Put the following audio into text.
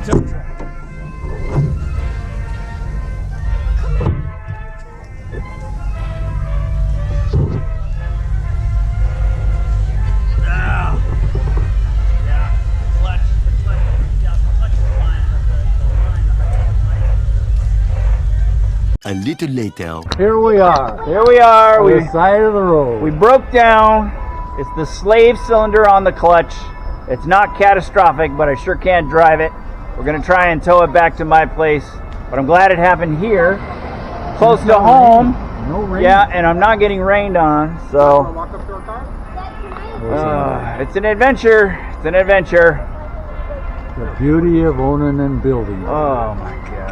tow truck. A little later. Here we are. Here we are. On the side of the road. We broke down. It's the slave cylinder on the clutch. It's not catastrophic, but I sure can't drive it. We're going to try and tow it back to my place. But I'm glad it happened here, close to home. No rain. Yeah, and I'm not getting rained on, so it's an adventure. It's an adventure. The beauty of owning and building. Oh my God.